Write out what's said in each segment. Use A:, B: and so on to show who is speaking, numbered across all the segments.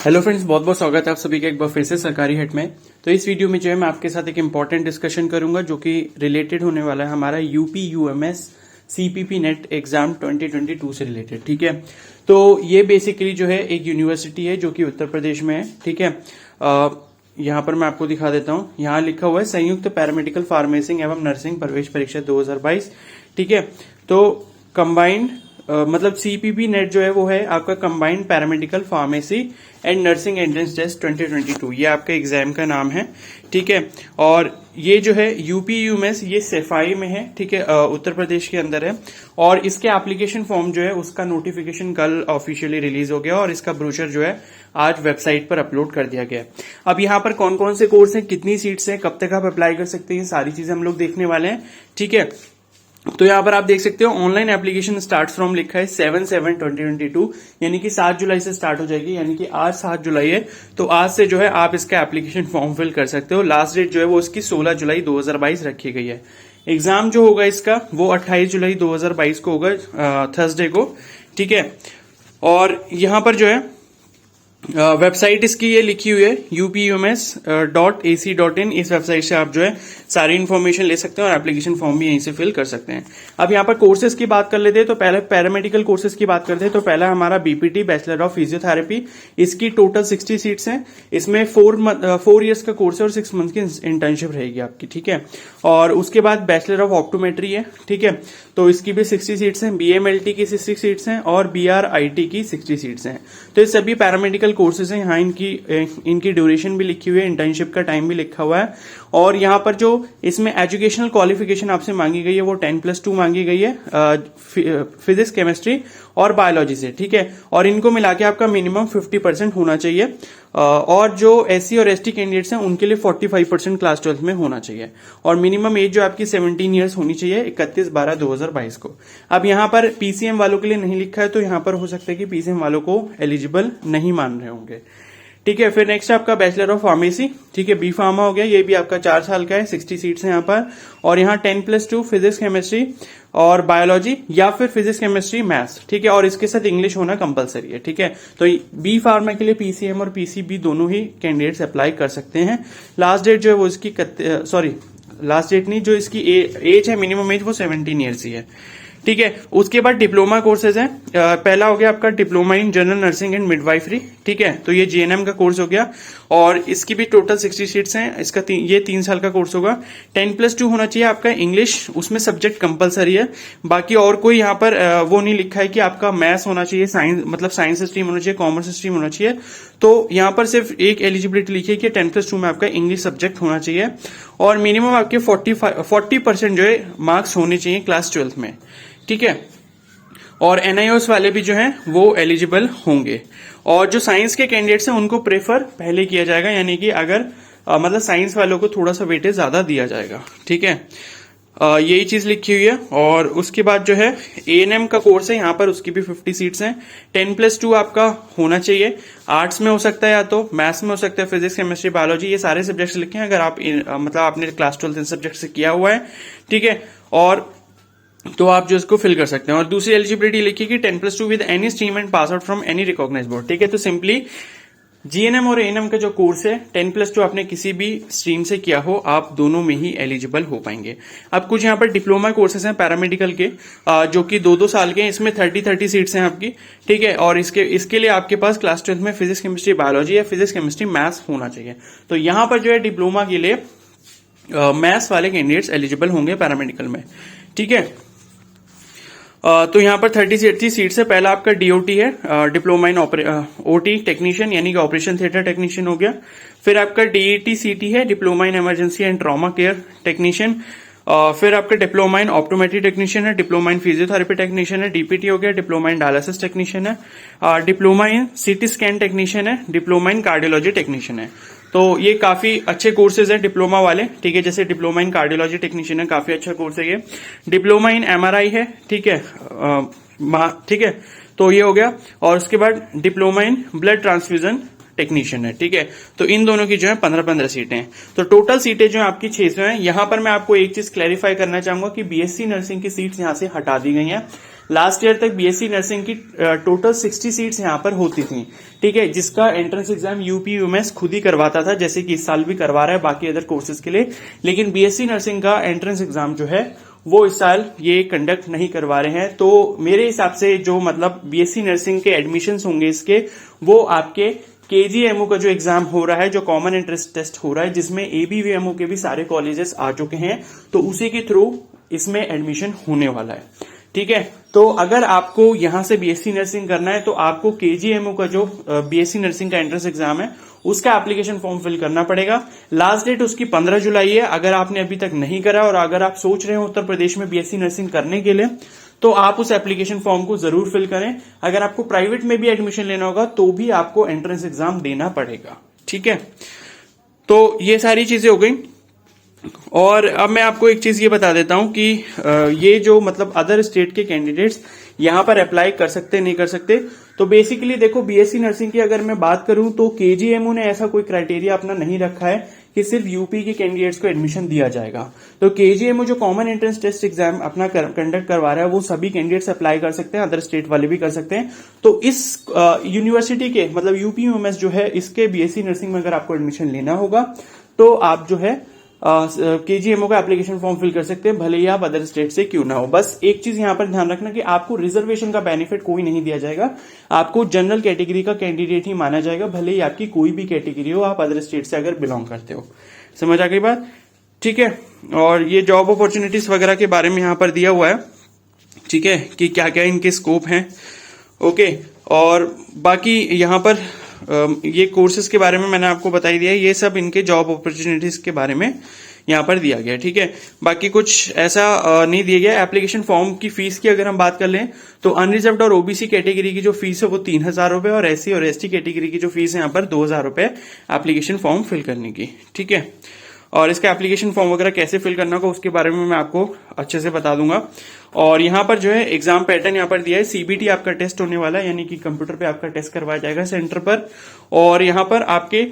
A: Hello friends, बहुत बहुत स्वागत है आप सभी का एक बार फिर से सरकारी हिट में। तो इस वीडियो में जो है मैं आपके साथ एक इम्पॉर्टेंट डिस्कशन करूंगा जो कि रिलेटेड होने वाला है हमारा UP UMS CPP net exam 2022 से रिलेटेड। ठीक है, तो ये बेसिकली जो है एक यूनिवर्सिटी है जो कि उत्तर प्रदेश में है। ठीक है, यहाँ पर मैं आपको दिखा देता हूँ। यहाँ लिखा हुआ है संयुक्त पैरामेडिकल फार्मेसिंग एवं नर्सिंग प्रवेश परीक्षा 2022। ठीक है, तो कंबाइंड मतलब सीपीपी नेट जो है वो है आपका combined paramedical pharmacy and nursing entrance test 2022, ये आपका एग्जाम का नाम है। ठीक है, और ये जो है यूपी यूएमएस ये सफाई में है। ठीक है, उत्तर प्रदेश के अंदर है। और इसके एप्लीकेशन फॉर्म जो है उसका नोटिफिकेशन कल ऑफिशियली रिलीज हो गया और इसका ब्रोशर जो है आज वेबसाइट पर अपलोड कर दिया गया है। अब यहाँ पर कौन कौन से कोर्स हैं, कितनी सीट्स हैं, कब तक आप अप्लाई कर सकते हैं, सारी चीजें हम लोग देखने वाले हैं। ठीक है, तो यहाँ पर आप देख सकते हो ऑनलाइन एप्लीकेशन स्टार्ट फ्रॉम लिखा है 7/7/2022, यानी कि 7 जुलाई से स्टार्ट हो जाएगी। यानी कि आज 7 जुलाई है, तो आज से जो है आप इसका एप्लीकेशन फॉर्म फिल कर सकते हो। लास्ट डेट जो है वो इसकी 16 जुलाई 2022 रखी गई है। एग्जाम जो होगा इसका वो 28 जुलाई 2022 को होगा, थर्सडे को। ठीक है, और यहाँ पर जो है वेबसाइट इसकी ये लिखी हुई है upums.ac.in। इस वेबसाइट से आप जो है सारी इन्फॉर्मेशन ले सकते हैं और एप्लीकेशन फॉर्म भी यहीं से फिल कर सकते हैं। अब यहाँ पर कोर्सेज की बात कर लेते हैं, तो पहले पैरामेडिकल कोर्सेज की बात करते हैं। तो पहला हमारा बीपीटी बैचलर ऑफ फिजियोथेरेपी, इसकी टोटल 60 सीट्स हैं। इसमें 4 इयर्स का कोर्स है और 6 मंथ की इंटर्नशिप रहेगी आपकी। ठीक है, और उसके बाद बैचलर ऑफ ऑप्टोमेट्री है। ठीक है, तो इसकी भी 60 सीट्स हैं। बीएमएलटी की 60 सीट्स हैं और बीआरआईटी की 60 सीट्स हैं। तो ये सभी पैरामेडिकल कोर्सेज हैं। यहाँ इनकी ड्यूरेशन भी लिखी हुई है, इंटर्नशिप का टाइम भी लिखा हुआ है। और यहाँ पर जो इसमें एजुकेशनल क्वालिफिकेशन आपसे मांगी गई है वो 10+2 मांगी गई है फिजिक्स, केमिस्ट्री और बायोलॉजी से। ठीक है, और इनको मिला के आपका मिनिमम 50% होना चाहिए। और जो एससी और एसटी कैंडिडेट्स हैं उनके लिए 45% क्लास 12 में होना चाहिए। और मिनिमम एज जो आपकी 17 ईयर्स होनी चाहिए 31/12/2022 को। अब यहाँ पर पीसीएम वालों के लिए नहीं लिखा है, तो यहाँ पर हो सकता है कि पीसीएम वालों को एलिजिबल नहीं मान रहे होंगे। ठीक है, फिर नेक्स्ट आपका बैचलर ऑफ फार्मेसी। ठीक है, बी फार्मा हो गया, ये भी आपका 4 साल का है। 60 सीट्स हैं यहाँ पर। और यहाँ 10+2 फिजिक्स, केमिस्ट्री और बायोलॉजी या फिर फिजिक्स, केमिस्ट्री, मैथ्स। ठीक है, और इसके साथ इंग्लिश होना कंपलसरी है। ठीक है, तो बी फार्मा के लिए पीसीएम और पीसीबी दोनों ही कैंडिडेट्स अप्लाई कर सकते हैं। लास्ट डेट जो है वो इसकी लास्ट डेट नहीं, जो इसकी एज है, मिनिमम एज वो 17 ईयर्स ही है। ठीक है, उसके बाद डिप्लोमा कोर्सेज हैं। पहला हो गया आपका diploma in general nursing and midwifery. ठीक है, तो ये जीएनएम का कोर्स हो गया और इसकी भी टोटल 60 सीट्स हैं। इसका ये 3 साल का कोर्स होगा। 10+2 होना चाहिए आपका इंग्लिश, उसमें सब्जेक्ट कंपलसरी है। बाकी और कोई यहाँ पर वो नहीं लिखा है कि आपका मैथ्स होना चाहिए, साइंस मतलब साइंस स्ट्रीम होना चाहिए, कॉमर्स स्ट्रीम होना चाहिए। तो यहाँ पर सिर्फ एक एलिजिबिलिटी लिखी है कि 10+2 में आपका इंग्लिश सब्जेक्ट होना चाहिए और मिनिमम आपके 40% जो है मार्क्स होने चाहिए क्लास 12 में। ठीक है, और एनआईओएस वाले भी जो हैं वो एलिजिबल होंगे। और जो साइंस के कैंडिडेट्स हैं उनको प्रेफर पहले किया जाएगा, यानी कि अगर मतलब साइंस वालों को थोड़ा सा वेटेज ज्यादा दिया जाएगा। ठीक है, यही चीज लिखी हुई है। और उसके बाद जो है एएनएम का कोर्स है, यहाँ पर उसकी भी 50 सीट्स हैं। 10+2 आपका होना चाहिए। आर्ट्स में हो सकता है या तो मैथ्स में हो सकता है, फिजिक्स, केमिस्ट्री, बायोलॉजी, ये सारे सब्जेक्ट्स लिखे हैं अगर आप मतलब आपने क्लास 12 इन सब्जेक्ट से किया हुआ है। ठीक है, और तो आप जो इसको फिल कर सकते हैं। और दूसरी एलिजिबिलिटी लिखी कि 10+2 with any stream and pass out from any recognise board. ठीक है, तो सिंपली जीएनएम और एएनएम का जो कोर्स है 10+2 आपने किसी भी स्ट्रीम से किया हो, आप दोनों में ही एलिजिबल हो पाएंगे। अब कुछ यहाँ पर डिप्लोमा कोर्सेज हैं पैरामेडिकल के, जो कि 2-2 साल के हैं। इसमें 30 सीट्स हैं आपकी। ठीक है, और इसके लिए आपके पास क्लास 12 में फिजिक्स, केमिस्ट्री, बायोलॉजी या फिजिक्स, केमिस्ट्री, मैथ्स होना चाहिए। तो यहाँ पर जो है डिप्लोमा के लिए मैथ्स वाले कैंडिडेट्स एलिजिबल होंगे पैरामेडिकल में। ठीक है, तो यहाँ पर 30 सीट्स है। पहला आपका डीओटी है, डिप्लोमा इन ओटी टेक्नीशियन, यानी कि ऑपरेशन थिएटर टेक्नीशियन हो गया। फिर आपका डीईटी सीटी है, diploma in emergency and trauma care technician. फिर आपका डिप्लोमा इन ऑप्टोमेट्री टेक्नीशियन है, डिप्लोमा इन फिजियोथेरेपी टेक्नीशियन है, डीपीटी हो गया, डिप्लोमा इन डायलिसिस टेक्नीशियन है, diploma in CT scan technician है, डिप्लोमा इन कार्डियोलॉजी टेक्नीशियन है। तो ये काफी अच्छे कोर्सेज हैं डिप्लोमा वाले। ठीक है, जैसे डिप्लोमा इन कार्डियोलॉजी टेक्नीशियन है, काफी अच्छा कोर्स है ये। डिप्लोमा इन एमआरआई है। ठीक है, ठीक है, तो ये हो गया। और उसके बाद diploma in blood transfusion technician है। ठीक है, तो इन दोनों की जो है 15-15 सीटें हैं। तो टोटल सीटें जो है आपकी 600 हैं। यहां पर मैं आपको एक चीज क्लैरिफाई करना चाहूंगा कि बीएससी नर्सिंग की सीट्स यहां से हटा दी गई हैं। लास्ट ईयर तक बीएससी नर्सिंग की टोटल 60 सीट्स यहाँ पर होती थी, ठीक है, जिसका एंट्रेंस एग्जाम यूपी यूएमएस खुद ही करवाता था, जैसे कि इस साल भी करवा रहा है बाकी अदर कोर्सेज के लिए। लेकिन बीएससी नर्सिंग का एंट्रेंस एग्जाम जो है वो इस साल ये कंडक्ट नहीं करवा रहे हैं। तो मेरे हिसाब से जो मतलब बीएससी नर्सिंग के एडमिशन्स होंगे इसके, वो आपके केजीएमओ का जो एग्जाम हो रहा है, जो कॉमन एंट्रेंस टेस्ट हो रहा है, जिसमें एबीवीएमओ के भी सारे कॉलेजेस आ चुके हैं, तो उसी के थ्रू इसमें एडमिशन होने वाला है, ठीक है। तो अगर आपको यहां से बीएससी नर्सिंग करना है तो आपको केजीएमओ का जो बीएससी नर्सिंग का एंट्रेंस एग्जाम है उसका एप्लीकेशन फॉर्म फिल करना पड़ेगा। लास्ट डेट उसकी 15 जुलाई है। अगर आपने अभी तक नहीं करा और अगर आप सोच रहे हो उत्तर प्रदेश में बीएससी नर्सिंग करने के लिए, तो आप उस एप्लीकेशन फॉर्म को जरूर फिल करें। अगर आपको प्राइवेट में भी एडमिशन लेना होगा तो भी आपको एंट्रेंस एग्जाम देना पड़ेगा, ठीक है। तो ये सारी चीजें हो गई। और अब मैं आपको एक चीज ये बता देता हूं कि ये जो मतलब अदर स्टेट के कैंडिडेट्स यहां पर अप्लाई कर सकते नहीं कर सकते। तो बेसिकली देखो, बीएससी नर्सिंग की अगर मैं बात करूं तो केजीएमओ ने ऐसा कोई क्राइटेरिया अपना नहीं रखा है कि सिर्फ यूपी के कैंडिडेट्स को एडमिशन दिया जाएगा। तो केजीएमओ जो कॉमन एंट्रेंस टेस्ट एग्जाम अपना कंडक्ट करवा रहा है वो सभी कैंडिडेट्स अप्लाई कर सकते हैं, अदर स्टेट वाले भी कर सकते हैं। तो इस यूनिवर्सिटी के मतलब यूपी यूएमएस जो है इसके बीएससी नर्सिंग में अगर आपको एडमिशन लेना होगा तो आप जो है केजीएमओ का एप्लीकेशन फॉर्म फिल कर सकते हैं, भले ही आप अदर स्टेट से क्यों ना हो। बस एक चीज यहां पर ध्यान रखना कि आपको रिजर्वेशन का बेनिफिट कोई नहीं दिया जाएगा, आपको जनरल कैटेगरी का कैंडिडेट ही माना जाएगा, भले ही आपकी कोई भी कैटेगरी हो, आप अदर स्टेट से अगर बिलोंग करते हो। समझ आ गई बात, ठीक है। और ये जॉब अपॉर्चुनिटीज वगैरह के बारे में यहां पर दिया हुआ है, ठीक है, कि क्या क्या इनके स्कोप हैं, ओके। और बाकी यहां पर ये कोर्सेज के बारे में मैंने आपको बता ही दिया है, ये सब इनके जॉब अपॉर्चुनिटीज के बारे में यहाँ पर दिया गया, ठीक है। बाकी कुछ ऐसा नहीं दिया गया। एप्लीकेशन फॉर्म की फीस की अगर हम बात कर लें तो अनरिजर्व्ड और ओबीसी कैटेगरी की जो फीस है वो 3,000 रुपए और एससी और एसटी कैटेगरी की जो फीस है यहाँ पर 2,000 रुपए एप्लीकेशन फॉर्म फिल करने की, ठीक है। और इसका एप्लीकेशन फॉर्म वगैरह कैसे फिल करना होगा उसके बारे में मैं आपको अच्छे से बता दूंगा। और यहाँ पर जो है एग्जाम पैटर्न यहाँ पर दिया है, सीबीटी आपका टेस्ट होने वाला है, यानी कि कंप्यूटर पे आपका टेस्ट करवाया जाएगा सेंटर पर। और यहाँ पर आपके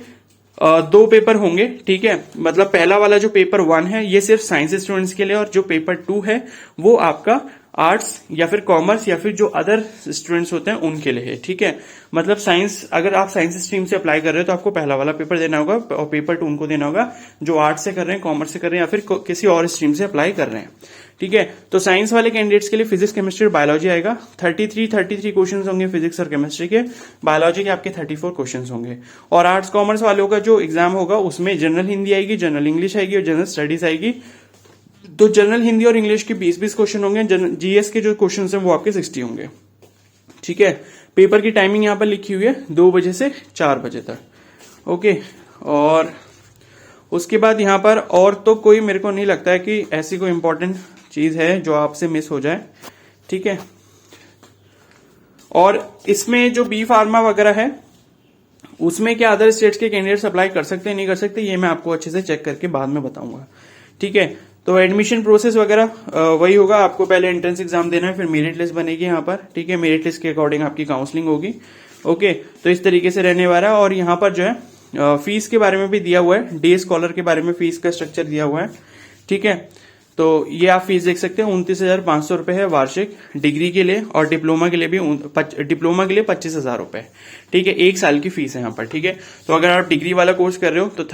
A: 2 पेपर होंगे, ठीक है। मतलब पहला वाला जो पेपर 1 है ये सिर्फ साइंस स्टूडेंट्स के लिए, और जो पेपर 2 है वो आपका आर्ट्स या फिर कॉमर्स या फिर जो अदर स्टूडेंट्स होते हैं उनके लिए है, ठीक है। मतलब साइंस, अगर आप साइंस स्ट्रीम से अप्लाई कर रहे हो तो आपको पहला वाला पेपर देना होगा और पेपर 2 उनको देना होगा जो आर्ट्स से कर रहे हैं, कॉमर्स से कर रहे हैं या फिर किसी और स्ट्रीम से अप्लाई कर रहे हैं, ठीक है। तो साइंस वाले कैंडिडेट्स के लिए फिजिक्स केमिस्ट्री और बायोलॉजी आएगा। 33 क्वेश्चन होंगे फिजिक्स और केमिस्ट्री के, बायोलॉजी के आपके 34 क्वेश्चन होंगे। और आर्ट्स कॉमर्स वालों का जो एग्जाम होगा उसमें जनरल हिंदी आएगी, जनरल इंग्लिश आएगी और जनरल स्टडीज आएगी। तो जनरल हिंदी और इंग्लिश के 20-20 क्वेश्चन होंगे, जीएस के जो क्वेश्चन हैं वो आपके 60 होंगे, ठीक है। पेपर की टाइमिंग यहां पर लिखी हुई है 2 बजे से 4 बजे तक, ओके। और उसके बाद यहां पर और तो कोई मेरे को नहीं लगता है कि ऐसी कोई इंपॉर्टेंट चीज है जो आपसे मिस हो जाए, ठीक है। और इसमें जो बी फार्मा वगैरह है उसमें क्या अदर स्टेट्स के कैंडिडेट्स अप्लाई कर सकते हैं नहीं कर सकते, ये मैं आपको अच्छे से चेक करके बाद में बताऊंगा, ठीक है। तो एडमिशन प्रोसेस वगैरह वही होगा, आपको पहले एंट्रेंस एग्जाम देना है, फिर मेरिट लिस्ट बनेगी यहाँ पर, ठीक है। मेरिट लिस्ट के अकॉर्डिंग आपकी काउंसलिंग होगी, ओके। तो इस तरीके से रहने वाला है। और यहाँ पर जो है फीस के बारे में भी दिया हुआ है, डे स्कॉलर के बारे में फीस का स्ट्रक्चर दिया हुआ है, ठीक है। तो ये आप फीस देख सकते हैं 29,500 रुपए है वार्षिक डिग्री के लिए, और डिप्लोमा के लिए भी 25,000 रुपए, ठीक है। 1 साल की फीस है यहाँ पर, ठीक है। तो अगर आप डिग्री वाला कोर्स कर रहे हो तो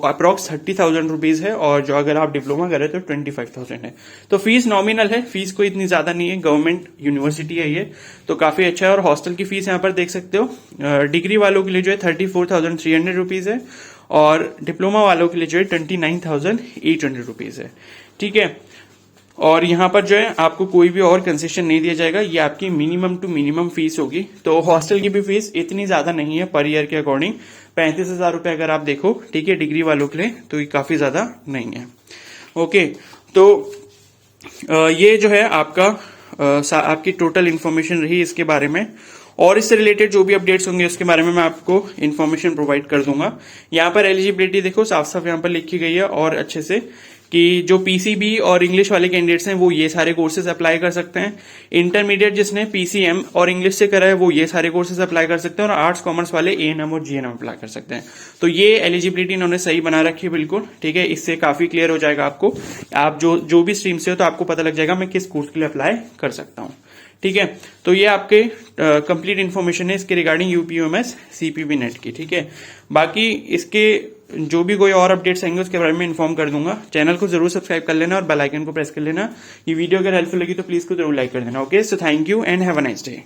A: अप्रॉक्स 30,000 रुपीज है, और जो अगर आप डिप्लोमा कर रहे हो तो 25,000 है। तो फीस नॉमिनल है, फीस कोई इतनी ज्यादा नहीं है, गवर्नमेंट यूनिवर्सिटी है ये, तो काफी अच्छा है। और हॉस्टल की फीस यहाँ पर देख सकते हो, डिग्री वालों के लिए जो है 34,300 रुपीज है, और डिप्लोमा वालों के लिए जो है 29,800 रुपीज है, ठीक है। और यहाँ पर जो है आपको कोई भी और कंसेशन नहीं दिया जाएगा, ये आपकी मिनिमम टू मिनिमम फीस होगी। तो हॉस्टल की भी फीस इतनी ज्यादा नहीं है पर ईयर के अकॉर्डिंग, 35,000 रुपए अगर आप देखो, ठीक है, डिग्री वालों के लिए, तो ये काफी ज्यादा नहीं है, ओके। तो ये जो है आपका आपकी टोटल इन्फॉर्मेशन रही इसके बारे में। और इससे रिलेटेड जो भी अपडेट्स होंगे उसके बारे में मैं आपको इन्फॉर्मेशन प्रोवाइड कर दूंगा। यहाँ पर एलिजिबिलिटी देखो साफ साफ यहाँ पर लिखी गई है और अच्छे से, कि जो पीसीबी और इंग्लिश वाले कैंडिडेट्स हैं वो ये सारे कोर्सेज अप्लाई कर सकते हैं। इंटरमीडिएट जिसने पीसीएम और इंग्लिश से करा है वो ये सारे कोर्सेज अप्लाई कर सकते हैं, और आर्ट्स कॉमर्स वाले एएनएम और जीएनएम अप्लाई कर सकते हैं। तो ये एलिजिबिलिटी इन्होंने सही बना रखी है बिल्कुल, ठीक है। इससे काफी क्लियर हो जाएगा आपको, आप जो भी स्ट्रीम से हो तो आपको पता लग जाएगा मैं किस कोर्स के लिए अप्लाई कर सकता हूँ, ठीक है, तो ये आपके कंप्लीट इन्फॉर्मेशन है इसके रिगार्डिंग यूपीयूएमएस सीपीबी नेट की। ठीक है, बाकी इसके जो भी कोई और अपडेट्स आएंगे उसके बारे में इन्फॉर्म कर दूंगा। चैनल को जरूर सब्सक्राइब कर लेना और बेल आइकन को प्रेस कर लेना। ये वीडियो अगर हेल्पफुल लगी तो प्लीज को जरूर लाइक कर देना। Okay, so thank you and have a nice day.